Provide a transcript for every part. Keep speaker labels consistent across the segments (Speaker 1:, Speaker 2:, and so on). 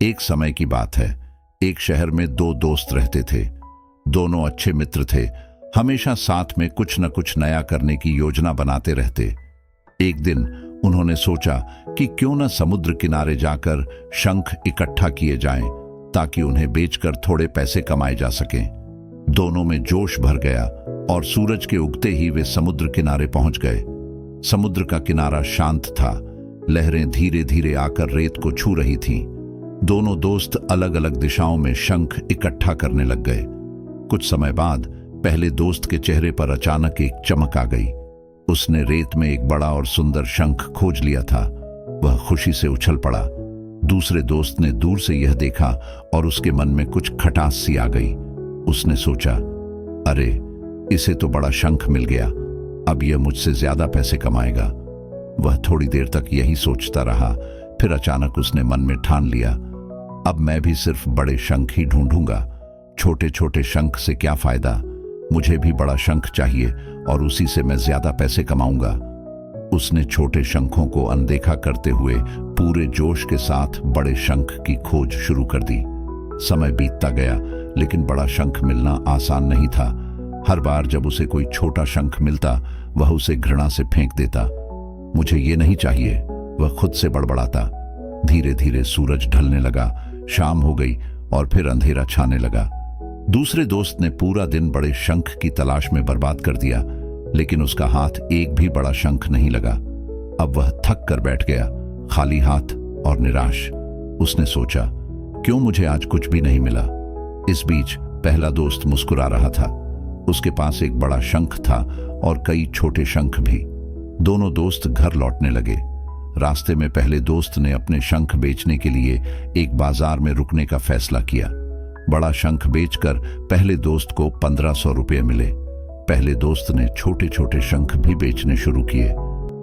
Speaker 1: एक समय की बात है। एक शहर में दो दोस्त रहते थे। दोनों अच्छे मित्र थे। हमेशा साथ में कुछ न कुछ नया करने की योजना बनाते रहते। एक दिन उन्होंने सोचा कि क्यों न समुद्र किनारे जाकर शंख इकट्ठा किए जाएं, ताकि उन्हें बेचकर थोड़े पैसे कमाए जा सकें। दोनों में जोश भर गया और सूरज के उगते ही वे समुद्र किनारे पहुंच गए। समुद्र का किनारा शांत था। लहरें धीरे धीरे आकर रेत को छू रही थीं। दोनों दोस्त अलग अलग दिशाओं में शंख इकट्ठा करने लग गए। कुछ समय बाद पहले दोस्त के चेहरे पर अचानक एक चमक आ गई। उसने रेत में एक बड़ा और सुंदर शंख खोज लिया था। वह खुशी से उछल पड़ा। दूसरे दोस्त ने दूर से यह देखा और उसके मन में कुछ खटास सी आ गई। उसने सोचा, अरे, इसे तो बड़ा शंख मिल गया, अब यह मुझसे ज्यादा पैसे कमाएगा। वह थोड़ी देर तक यही सोचता रहा। फिर अचानक उसने मन में ठान लिया, अब मैं भी सिर्फ बड़े शंख ही ढूंढूंगा। छोटे छोटे शंख से क्या फायदा, मुझे भी बड़ा शंख चाहिए और उसी से मैं ज्यादा पैसे कमाऊंगा। उसने छोटे शंखों को अनदेखा करते हुए पूरे जोश के साथ बड़े शंख की खोज शुरू कर दी। समय बीतता गया, लेकिन बड़ा शंख मिलना आसान नहीं था। हर बार जब उसे कोई छोटा शंख मिलता, वह उसे घृणा से फेंक देता। मुझे ये नहीं चाहिए, वह खुद से बड़बड़ाता। धीरे धीरे सूरज ढलने लगा, शाम हो गई और फिर अंधेरा छाने लगा। दूसरे दोस्त ने पूरा दिन बड़े शंख की तलाश में बर्बाद कर दिया, लेकिन उसका हाथ एक भी बड़ा शंख नहीं लगा। अब वह थक कर बैठ गया, खाली हाथ और निराश। उसने सोचा, क्यों मुझे आज कुछ भी नहीं मिला। इस बीच पहला दोस्त मुस्कुरा रहा था। उसके पास एक बड़ा शंख था और कई छोटे शंख भी। दोनों दोस्त घर लौटने लगे। रास्ते में पहले दोस्त ने अपने शंख बेचने के लिए एक बाजार में रुकने का फैसला किया। बड़ा शंख बेचकर पहले दोस्त को 1500 रुपये मिले। पहले दोस्त ने छोटे छोटे शंख भी बेचने शुरू किए।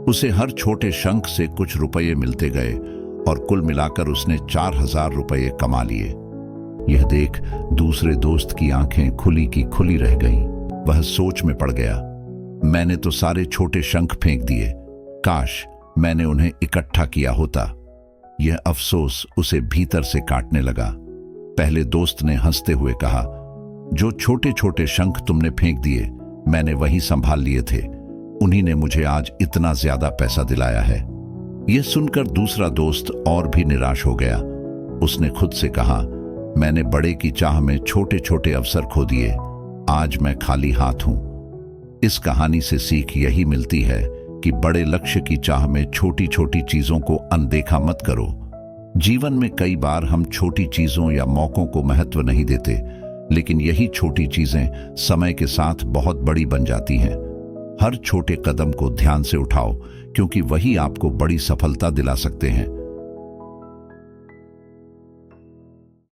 Speaker 1: उसे हर छोटे शंख से कुछ रुपये मिलते गए और कुल मिलाकर उसने 4000 रुपये कमा लिए। यह देख दूसरे दोस्त की आंखें खुली की खुली रह गईं। वह सोच में पड़ गया, मैंने तो सारे छोटे शंख फेंक दिए, काश मैंने उन्हें इकट्ठा किया होता। यह अफसोस उसे भीतर से काटने लगा। पहले दोस्त ने हंसते हुए कहा, जो छोटे छोटे शंख तुमने फेंक दिए, मैंने वही संभाल लिए थे। उन्हीं ने मुझे आज इतना ज्यादा पैसा दिलाया है। यह सुनकर दूसरा दोस्त और भी निराश हो गया। उसने खुद से कहा, मैंने बड़े की चाह में छोटे छोटे अवसर खो दिए, आज मैं खाली हाथ हूं। इस कहानी से सीख यही मिलती है कि बड़े लक्ष्य की चाह में छोटी छोटी चीजों को अनदेखा मत करो। जीवन में कई बार हम छोटी चीजों या मौकों को महत्व नहीं देते, लेकिन यही छोटी चीजें समय के साथ बहुत बड़ी बन जाती हैं। हर छोटे कदम को ध्यान से उठाओ, क्योंकि वही आपको बड़ी सफलता दिला सकते हैं।